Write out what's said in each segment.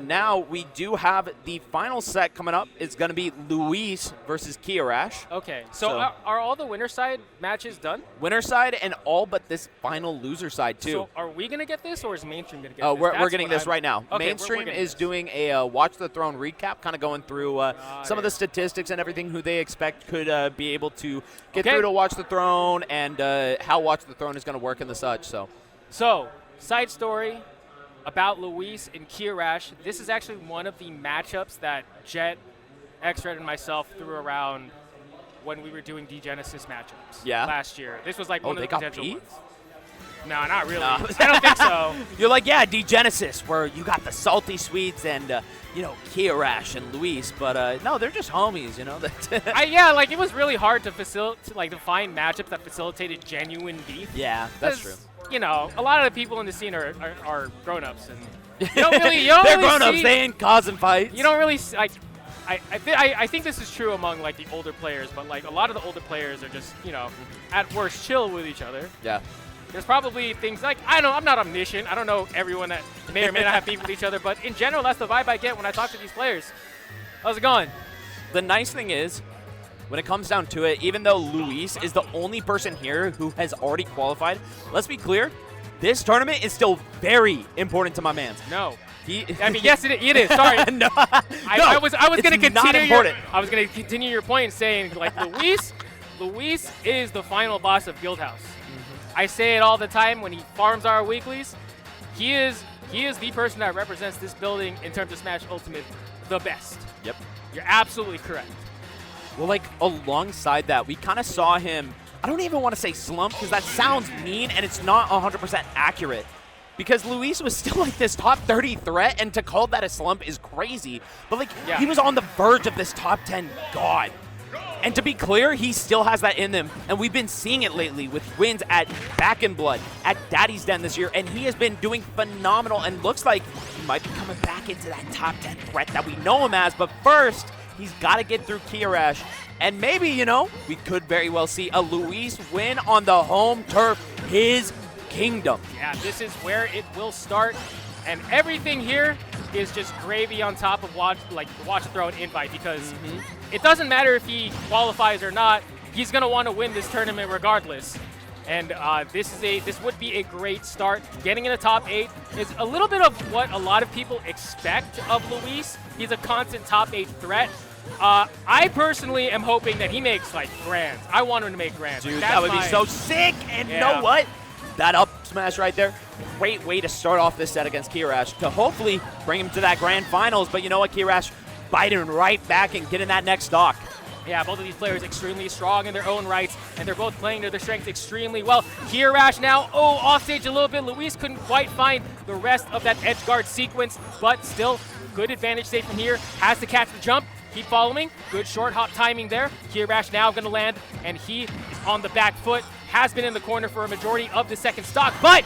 now we do have the final set coming up. It's going to be Luis versus Kiyarash. Okay, so are all the winner side matches done? Winner side and all but this final loser side, too. So are we going to get this, or is Mainstream going to get this? We're getting this right now. Okay, Mainstream we're is doing a Watch the Throne recap, kind of going through some of the statistics and everything, who they expect could be able to get through to Watch the Throne, and how Watch the Throne is going to work and the such. So, side story about Luis and Kiyarash. This is actually one of the matchups that Jet, X-Red, and myself threw around when we were doing D-Genesis matchups last year. This was like one of the potential ones. No, not really. No. I don't think so. You're like, yeah, D-Genesis, where you got the salty sweets and, Kiyarash and Luis. But, no, they're just homies, Yeah, like, it was really hard to to find matchups that facilitated genuine beef. Yeah, that's true. A lot of the people in the scene are grown-ups, and you don't really they're grown-ups. They ain't causing fights. You don't really like. I think this is true among like the older players, but like a lot of the older players are just at worst chill with each other. Yeah. There's probably things like I'm not omniscient. I don't know everyone that may or may not have beef with each other, but in general, that's the vibe I get when I talk to these players. How's it going? The nice thing is, when it comes down to it, even though Luis is the only person here who has already qualified, let's be clear, this tournament is still very important to my man. No. Yes, it is. Sorry. No. I was going to continue. Continue your point, saying like Luis is the final boss of Guildhouse. I say it all the time when he farms our weeklies. He is the person that represents this building in terms of Smash Ultimate the best. Yep. You're absolutely correct. Well, like, alongside that, we kind of saw him, I don't even want to say slump, because that sounds mean, and it's not 100% accurate. Because Luis was still, like, this top 30 threat, and to call that a slump is crazy. But, like, he was on the verge of this top 10 god. And to be clear, he still has that in him, and we've been seeing it lately with wins at Back in Blood, at Daddy's Den this year, and he has been doing phenomenal, and looks like he might be coming back into that top 10 threat that we know him as. But first, he's got to get through Kiyarash. And maybe, we could very well see a Luis win on the home turf, his kingdom. Yeah, this is where it will start. And everything here is just gravy on top of Watch the Throne invite, because it doesn't matter if he qualifies or not. He's going to want to win this tournament regardless. And this would be a great start. Getting in the top 8 is a little bit of what a lot of people expect of Luis. He's a constant top 8 threat. I personally am hoping that he makes like grands. I want him to make grands. Dude, that would be so sick. And you know what? That up smash right there, great way to start off this set against Kiyarash to hopefully bring him to that grand finals. But you know what, Kiyarash biting right back and getting that next stock. Yeah, both of these players extremely strong in their own rights, and they're both playing to their strengths extremely well. Kiyarash now, off stage a little bit. Luis couldn't quite find the rest of that edge guard sequence, but still good advantage state from here. Has to catch the jump. Keep following. Good short hop timing there. Kiyarash now going to land, and he is on the back foot. Has been in the corner for a majority of the second stock, but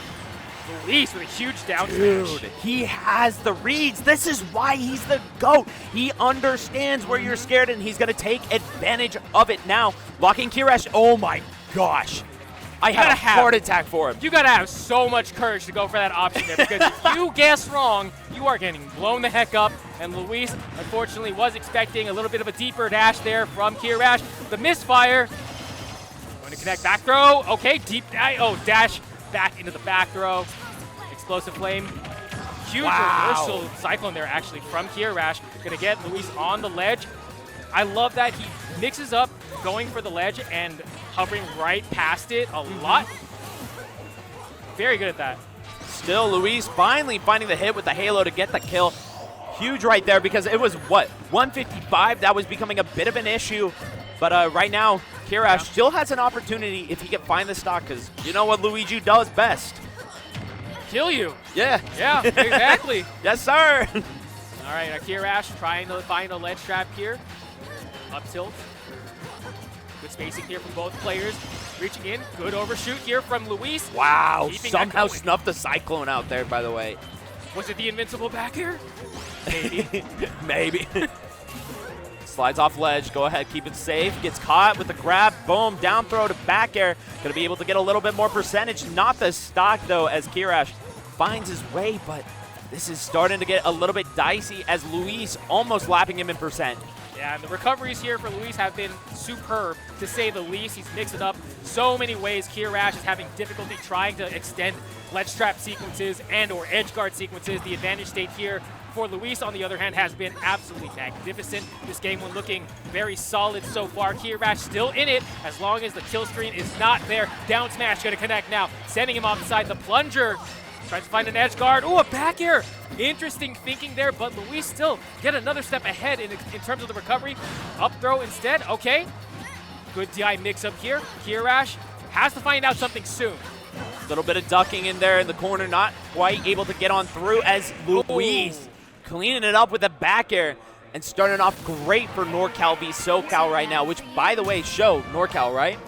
Luis with a huge down smash. Dude, he has the reads. This is why he's the GOAT. He understands where you're scared, and he's going to take advantage of it now. Locking Kiyarash. Oh my gosh. I had a heart attack for him. You got to have so much courage to go for that option there, because if you guess wrong, you are getting blown the heck up. And Luis, unfortunately, was expecting a little bit of a deeper dash there from Kiyarash. The misfire. Going to connect back throw. Okay, deep dash back into the back throw. Explosive flame. Huge reversal cyclone there, actually, from Kiyarash. Going to get Luis on the ledge. I love that he mixes up going for the ledge and hovering right past it a lot. Very good at that. Still, Luis finally finding the hit with the halo to get the kill. Huge right there, because it was, 155? That was becoming a bit of an issue. But right now, Kiyarash still has an opportunity if he can find the stock, because you know what Luigi does best. Kill you. Yeah. Yeah, exactly. Yes, sir. All right, Kiyarash trying to find a ledge trap here. Up tilt. Good spacing here from both players. Reaching in. Good overshoot here from Luis. Wow. Somehow snuffed the Cyclone out there, by the way. Was it the invincible back air? Maybe. Maybe. Slides off ledge. Go ahead. Keep it safe. Gets caught with the grab. Boom. Down throw to back air. Going to be able to get a little bit more percentage. Not the stock, though, as Kiyarash finds his way, but This is starting to get a little bit dicey as Luis almost lapping him in percent. Yeah, and the recoveries here for Luis have been superb, to say the least. He's mixed it up so many ways. Kiyarash is having difficulty trying to extend ledge trap sequences and or edge guard sequences. The advantage state here for Luis, on the other hand, has been absolutely magnificent. This game one looking very solid so far. Kiyarash still in it as long as the kill screen is not there. Down smash going to connect now, sending him off the side. The plunger tries to find an edge guard. Oh, a back air. Interesting thinking there, but Luis still get another step ahead in terms of the recovery. Up throw instead. Okay. Good DI mix up here. Kiyarash has to find out something soon. A little bit of ducking in there in the corner, not quite able to get on through as Luis cleaning it up with a back air and starting off great for NorCal v SoCal right now, which, by the way, show NorCal, right?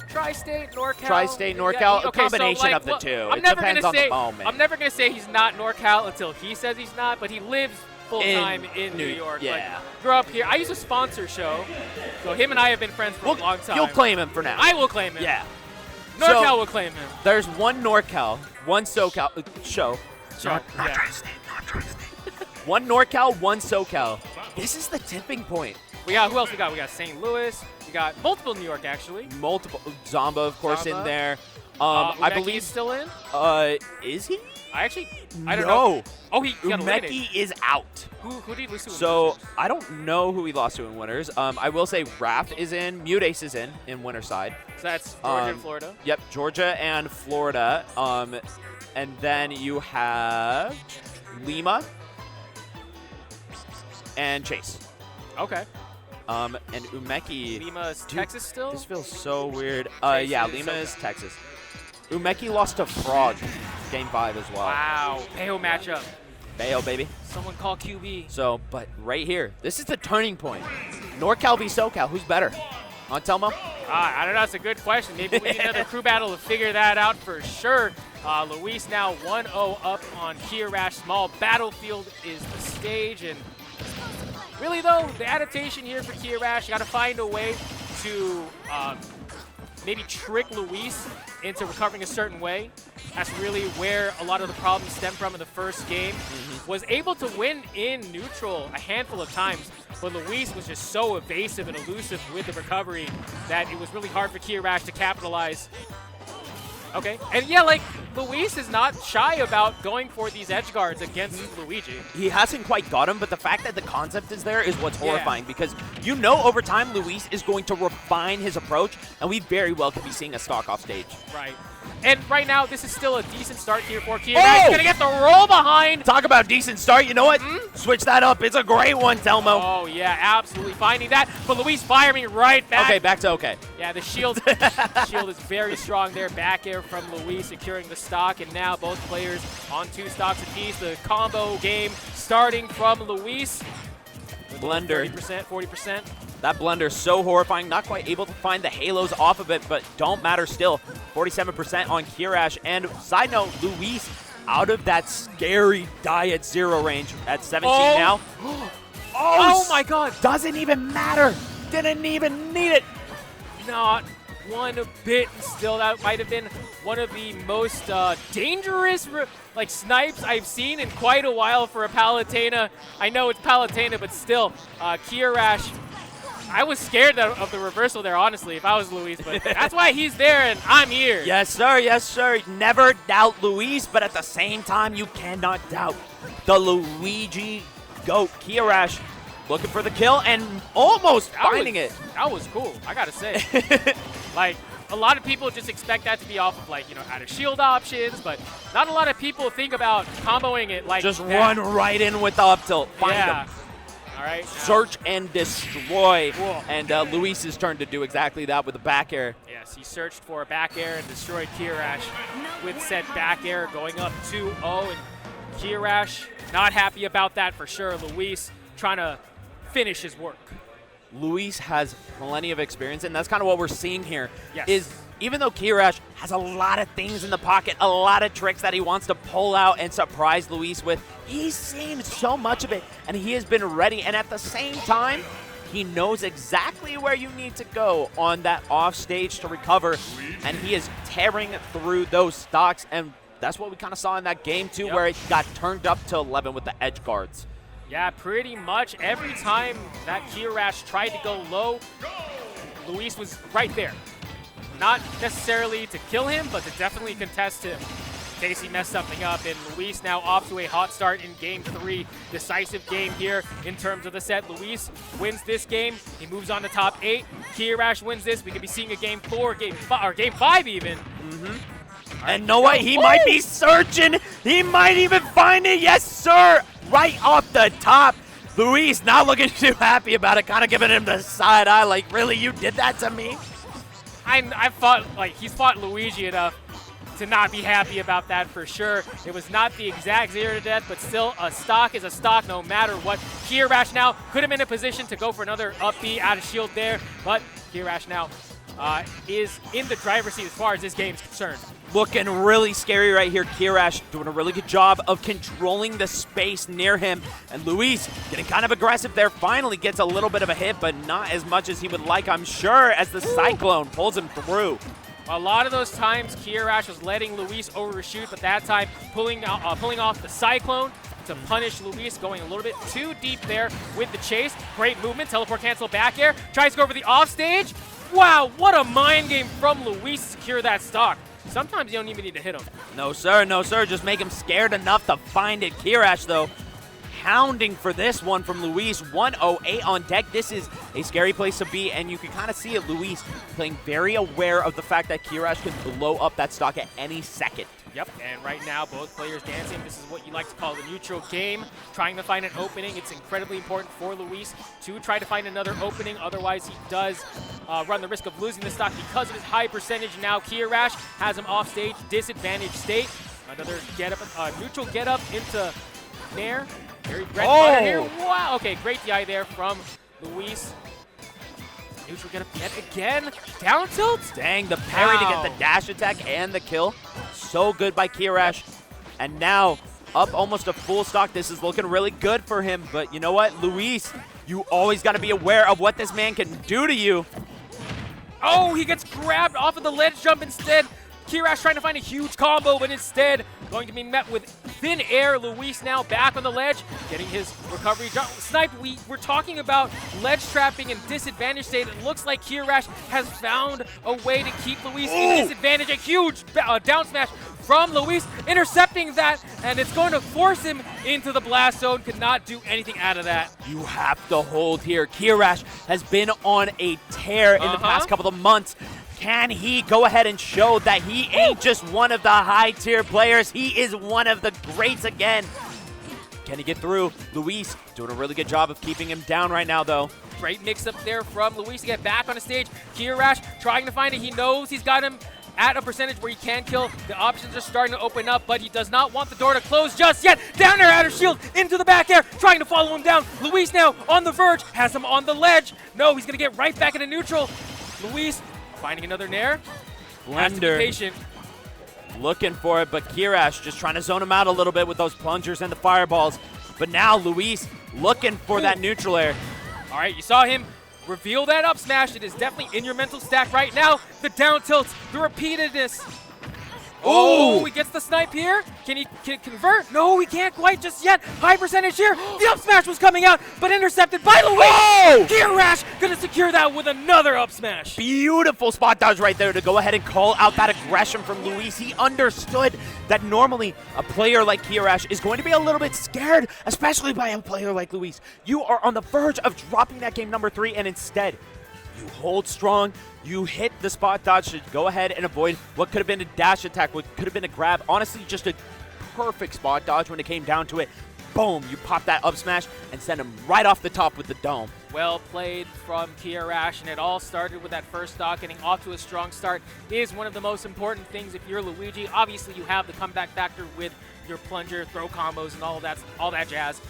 Tri-State, NorCal. Tri-State, NorCal, Yeah, a combination of the two. It depends on the moment. I'm never going to say he's not NorCal until he says he's not, but he lives full-time in New York. Yeah. Like, grew up here. I used to sponsor show, so him and I have been friends for a long time. You'll claim him for now. I will claim him. Yeah. NorCal will claim him. There's one NorCal, one SoCal show. Sure. Not Tri-State, not Tri-State. One NorCal, one SoCal. This is the tipping point. We got, who else we got? We got St. Louis. We got multiple New York, actually. Multiple. Zomba, of course, Zomba. in there. I believe he's still in. Is he? I don't know. Oh, he got eliminated. Umeki is out. Who did he lose to? So I don't know who he lost to in winners. I will say Raft is in, Mutace is in winner side. So that's Georgia and Florida. Yep, Georgia and Florida. And then you have Lima and Chase. Okay. And Umeki. Lima's Texas still? This feels so weird. Chase Yeah, is Lima SoCal. is Texas. Umeki lost to Frog, game 5 as well. Wow. Bayo matchup. Bayo, baby. Someone call QB. So, but right here, this is the turning point. NorCal v SoCal, who's better? Telmo? I don't know. It's a good question. Maybe we need another crew battle to figure that out for sure. Luis now 1-0 up on Kiyarash. Small battlefield is the stage. And really, though, the adaptation here for Kiyarash, you got to find a way to maybe trick Luis into recovering a certain way. That's really where a lot of the problems stem from in the first game. Was able to win in neutral a handful of times, but Luis was just so evasive and elusive with the recovery that it was really hard for Kiyarash to capitalize. Okay, and yeah, like, Luis is not shy about going for these edge guards against Luigi. He hasn't quite got him, but the fact that the concept is there is what's horrifying, because you know over time Luis is going to refine his approach, and we very well could be seeing a stock off stage. Right. And right now, this is still a decent start here for Kiyarash. Oh! He's going to get the roll behind. Talk about decent start. You know what? Switch that up. It's a great one, Telmo. Oh, yeah, absolutely finding that. But Luis firing right back. Okay, back to okay. Yeah, the shield is very strong there. Back air from Luis securing the stock, and now both players on 2 stocks apiece. The combo game starting from Luis. Blender. 30%, 40%. That blender so horrifying. Not quite able to find the halos off of it, but don't matter still. 47% on Kiyarash. And side note, Luis out of that scary diet 0 range at 17 now. Oh my God. Doesn't even matter. Didn't even need it. Not one bit. Still, that might have been one of the most dangerous snipes I've seen in quite a while for a Palutena. I know it's Palutena, but still, Kiyarash. I was scared of the reversal there, honestly, if I was Luis, but that's why he's there and I'm here. Yes, sir. Yes, sir. Never doubt Luis, but at the same time, you cannot doubt the Luigi GOAT. Kiyarash looking for the kill and almost finding it. That was cool, I gotta say. Like, a lot of people just expect that to be off of, like, you know, out of shield options, but not a lot of people think about comboing it like just that. run right in with the up tilt. Find him. All right. Search and destroy. Whoa. And Luis's turn to do exactly that with the back air. Yes, he searched for a back air and destroyed Kiyarash with said back air, going up 2-0. And Kiyarash not happy about that for sure. Luis trying to finish his work. Luis has plenty of experience, and that's kind of what we're seeing here. Yes. Is even though Kiyarash has a lot of things in the pocket, a lot of tricks that he wants to pull out and surprise Luis with, he's seen so much of it, and he has been ready. And at the same time, he knows exactly where you need to go on that off stage to recover, and he is tearing through those stocks. And that's what we kind of saw in that game too, Yep. where it got turned up to 11 with the edge guards. Yeah, pretty much every time that Kiyarash tried to go low, Luis was right there. Not necessarily to kill him, but to definitely contest him in case he messed something up. And Luis now off to a hot start in Game 3. Decisive game here in terms of the set. Luis wins this game. He moves on to top 8. Kiyarash wins this. We could be seeing a Game 4, Game 5, or Game 5 even. And know what? He might be searching. He might even find it. Yes, sir. Right off the top. Luis not looking too happy about it, kind of giving him the side eye like, really, you did that to me? I fought, like, he's fought Luigi enough to not be happy about that for sure. It was not the exact 0 to death, but still a stock is a stock no matter what. Kiyarash now could have been in a position to go for another up B out of shield there, but Kiyarash now is in the driver's seat as far as this game is concerned. Looking really scary right here. Kiyarash doing a really good job of controlling the space near him. And Luis getting kind of aggressive there. Finally gets a little bit of a hit, but not as much as he would like, I'm sure, as the Cyclone pulls him through. A lot of those times, Kiyarash was letting Luis overshoot, but that time pulling off the Cyclone to punish Luis, going a little bit too deep there with the chase. Great movement, teleport cancel back air. Tries to go over the offstage. Wow, what a mind game from Luis to secure that stock. Sometimes you don't even need to hit him. No, sir. No, sir. Just make him scared enough to find it. Kiyarash, though, hounding for this one from Luis. 108 on deck. This is a scary place to be, and you can kind of see it. Luis playing very aware of the fact that Kiyarash can blow up that stock at any second. Yep, and right now both players dancing. This is what you like to call the neutral game, trying to find an opening. It's incredibly important for Luis to try to find another opening. Otherwise, he does run the risk of losing the stock because of his high percentage. Now Kiyarash has him off stage, disadvantaged state. Another get up, neutral get up into Nair. Very bread and butter here. Wow, okay, great DI there from Luis. Neutral get up yet again. Down tilt. Dang, the parry to get the dash attack and the kill. So good by Kiyarash. And now up almost a full stock. This is looking really good for him. But you know what, Luis, you always got to be aware of what this man can do to you. Oh, he gets grabbed off of the ledge jump instead. Kiyarash trying to find a huge combo, but instead going to be met with thin air. Luis now back on the ledge, getting his recovery jump. Snipe, we're talking about ledge trapping and disadvantage state. It looks like Kiyarash has found a way to keep Luis in disadvantage. A huge down smash from Luis, intercepting that, and it's going to force him into the blast zone. Could not do anything out of that. You have to hold here. Kiyarash has been on a tear in the past couple of months. Can he go ahead and show that he ain't just one of the high-tier players? He is one of the greats again. Can he get through? Luis doing a really good job of keeping him down right now, though. Great mix-up there from Luis to get back on the stage. Kiyarash trying to find it. He knows he's got him at a percentage where he can kill. The options are starting to open up, but he does not want the door to close just yet. Down there out of shield, into the back air, trying to follow him down. Luis now on the verge, has him on the ledge. No, he's going to get right back into neutral. Luis finding another Nair. Has to be Blender patient. looking for it, but Kiyarash just trying to zone him out a little bit with those plungers and the fireballs. But now Luis looking for that neutral air. All right, you saw him reveal that up smash. It is definitely in your mental stack right now. The down tilts, the repeatedness. Oh, he gets the snipe here. Can he convert? No, he can't quite just yet. High percentage here. The up smash was coming out, but intercepted by Luis. Oh! Kiyarash gonna secure that with another up smash. Beautiful spot dodge right there to go ahead and call out that aggression from Luis. He understood that normally a player like Kiyarash is going to be a little bit scared, especially by a player like Luis. You are on the verge of dropping that game number 3, and instead, you hold strong, you hit the spot dodge to go ahead and avoid what could have been a dash attack, what could have been a grab. Honestly, just a perfect spot dodge when it came down to it. Boom, you pop that up smash and send him right off the top with the dome. Well played from Kiyarash, and it all started with that first stock. Getting off to a strong start is one of the most important things if you're Luigi. Obviously, you have the comeback factor with your plunger, throw combos, and all that jazz.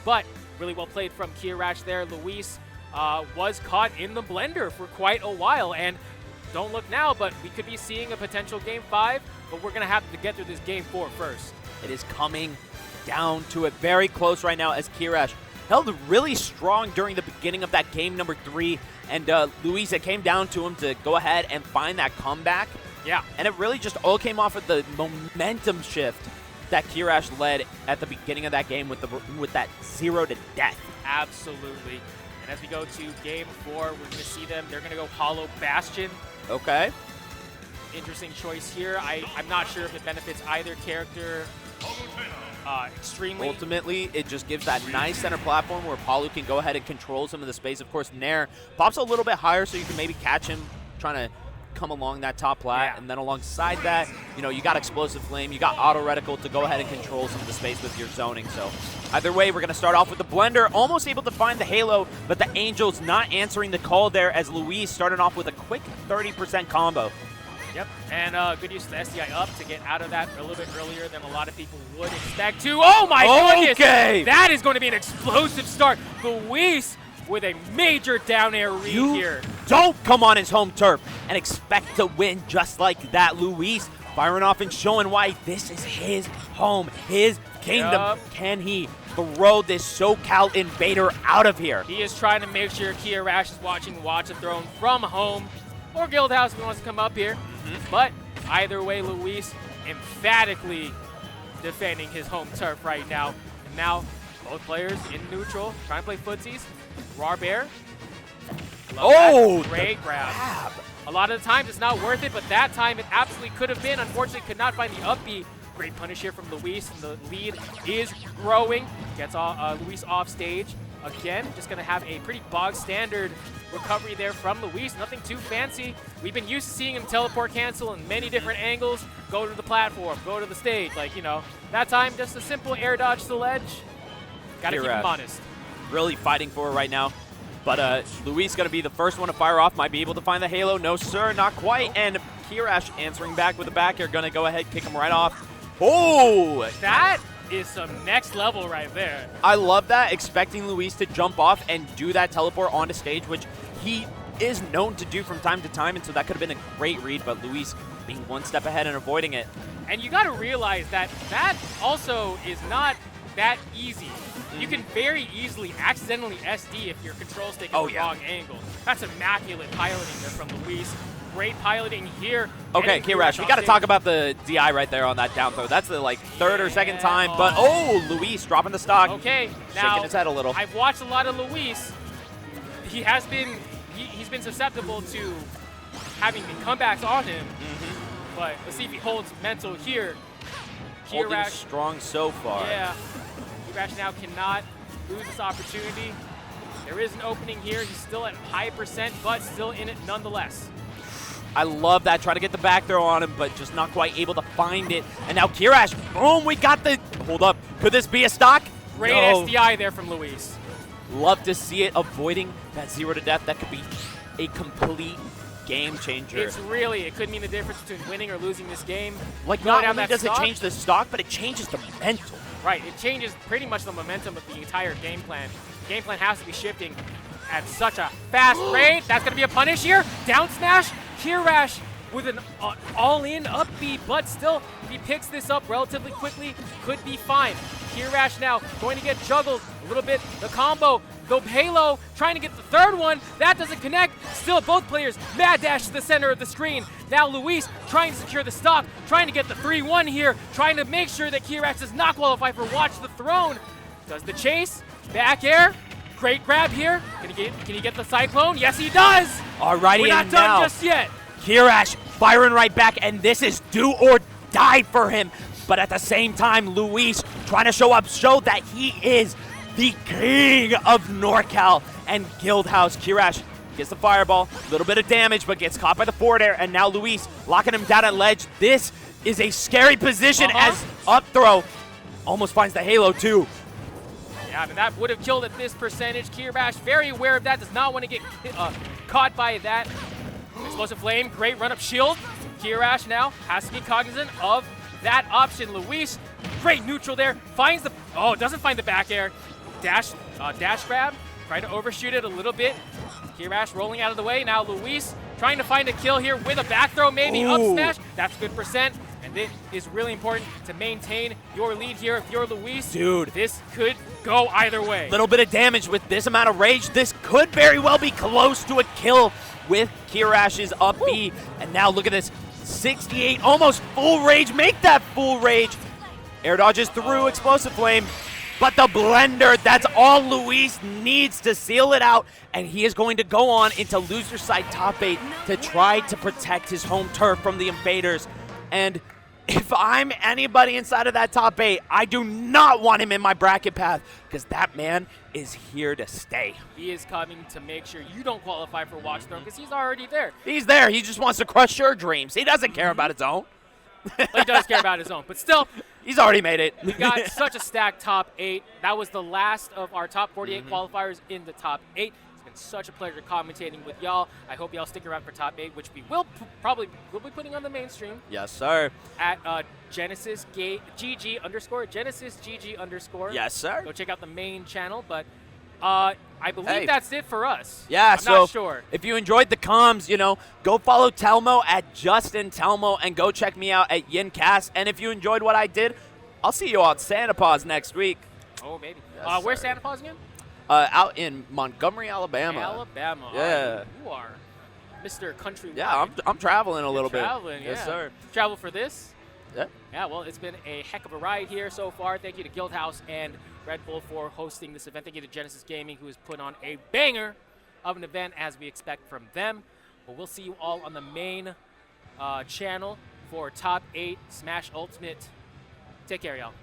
But really well played from Kiyarash there. Luis was caught in the blender for quite a while, and don't look now, but we could be seeing a potential Game 5, but we're going to have to get through this Game 4 first. It is coming down to it very close right now as Kiyarash held really strong during the beginning of that game number 3, and Luis, it came down to him to go ahead and find that comeback. Yeah. And it really just all came off of the momentum shift that Kiyarash led at the beginning of that game with that 0 to death. Absolutely. And as we go to game 4, we're going to see them. They're going to go Hollow Bastion. Okay. Interesting choice here. I'm not sure if it benefits either character extremely. Ultimately, it just gives that nice center platform where Palu can go ahead and control some of the space. Of course, Nair pops a little bit higher so you can maybe catch him trying to come along that top plat. Yeah. And then alongside that, you know, you got Explosive Flame, you got Auto Reticle to go ahead and control some of the space with your zoning. So either way, we're going to start off with the Blender, almost able to find the Halo, but the Angels not answering the call there as Luis started off with a quick 30% combo. Yep, and good use of the SDI up to get out of that a little bit earlier than a lot of people would expect to. Oh my goodness! Okay. That is going to be an explosive start. Luis with a major down air read here. Don't come on his home turf and expect to win just like that. Luis firing off and showing why this is his home, his kingdom. Yep. Can he throw this SoCal invader out of here? He is trying to make sure Kiyarash is watching Watch the Throne from home, or Guildhouse if he wants to come up here. But either way, Luis emphatically defending his home turf right now. And now both players in neutral, trying to play footsies. Raw Bear. Oh, great grab. A lot of the times it's not worth it, but that time it absolutely could have been. Unfortunately, could not find the up B. Great punish here from Luis, and the lead is growing. Gets Luis off stage. Again, just going to have a pretty bog standard recovery there from Luis. Nothing too fancy. We've been used to seeing him teleport cancel in many different angles. Go to the platform, go to the stage. Like, you know, that time just a simple air dodge to the ledge. Got to keep him honest. Really fighting for it right now. But Luis going to be the first one to fire off. Might be able to find the Halo. No, sir, not quite. And Kiyarash answering back with a back air. Going to go ahead, kick him right off. Oh! That is some next level right there. I love that, expecting Luis to jump off and do that teleport onto stage, which he is known to do from time to time, and so that could have been a great read, but Luis being one step ahead and avoiding it. And you got to realize that that also is not that easy. You can very easily accidentally SD if your control stick is the wrong angle. That's immaculate piloting there from Luis. Great piloting here. Okay, Kiyarash, we got to talk about the DI right there on that down throw. That's the third or second time, but Luis dropping the stock. Okay, now shaking his head a little. I've watched a lot of Luis. He has been he's been susceptible to having the comebacks on him. But let's see if he holds mental here. Holding strong so far. Yeah. Kiyarash now cannot lose this opportunity. There is an opening here. He's still at high percent, but still in it nonetheless. I love that. Try to get the back throw on him, but just not quite able to find it. And now Kiyarash, boom, we got the... Hold up. Could this be a stock? Great SDI there from Luis. Love to see it avoiding that 0 to death. That could be a complete game changer. It could mean the difference between winning or losing this game. Like, not only does it change the stock, but it changes the mental. Right. It changes pretty much the momentum of the entire game plan. Game plan has to be shifting at such a fast rate. That's going to be a punish here. Down smash. Kiyarash with an all-in up B, but still, if he picks this up relatively quickly, could be fine. Kiyarash now going to get juggled a little bit. The combo, the Halo, trying to get the third one. That doesn't connect. Still, both players mad dash to the center of the screen. Now Luis trying to secure the stock, trying to get the 3-1 here, trying to make sure that Kiyarash does not qualify for Watch the Throne. Does the chase, back air. Great grab here. Can he get the Cyclone? Yes, he does. Alrighty, we're not done just yet. Kiyarash firing right back, and this is do or die for him. But at the same time, Luis trying to show that he is the king of NorCal and Guildhouse. Kiyarash gets the fireball, a little bit of damage, but gets caught by the forward air, and now Luis locking him down at ledge. This is a scary position as up throw almost finds the Halo too. Yeah, I mean, that would have killed at this percentage. Kiyarash very aware of that, does not want to get caught by that. Explosive Flame, great run-up shield. Kiyarash now has to be cognizant of that option. Luis, great neutral there, finds the, doesn't find the back air. Dash grab, trying to overshoot it a little bit. Kiyarash rolling out of the way. Now Luis trying to find a kill here with a back throw, maybe up smash. That's good percent. And it is really important to maintain your lead here. If you're Luis, dude, this could go either way. Little bit of damage with this amount of rage. This could very well be close to a kill with Kiyarash's up B. And now look at this. 68, almost full rage. Make that full rage. Air dodges through Explosive Flame. But the blender, that's all Luis needs to seal it out. And he is going to go on into loser side top 8 to try to protect his home turf from the invaders. And if I'm anybody inside of that top 8, I do not want him in my bracket path because that man is here to stay. He is coming to make sure you don't qualify for Watchthrone because he's already there. He's there. He just wants to crush your dreams. He doesn't care about his own. Well, he does care about his own, but still, he's already made it. we got such a stacked top 8. That was the last of our top 48 qualifiers in the top 8. It's been such a pleasure commentating with y'all. I hope y'all stick around for top 8, which we will probably be putting on the mainstream. Yes, sir. At Genesis GG underscore. Genesis GG underscore. Yes, sir. Go check out the main channel, but I believe that's it for us. Yeah, I'm so not sure. if you enjoyed the comms, go follow Telmo at Justin Telmo and go check me out at YinCast. And if you enjoyed what I did, I'll see you all at Santa Paws next week. Oh, maybe. Yes, Where's sir. Santa Paws again? Out in Montgomery, Alabama. Alabama. Yeah. You are Mr. Country. Yeah, I'm traveling a little bit. Traveling, yeah. Yes, sir. Travel for this? Yeah. Yeah, well, it's been a heck of a ride here so far. Thank you to Guildhouse and Red Bull for hosting this event. Thank you to Genesis Gaming, who has put on a banger of an event, as we expect from them. But we'll see you all on the main channel for Top 8 Smash Ultimate. Take care, y'all.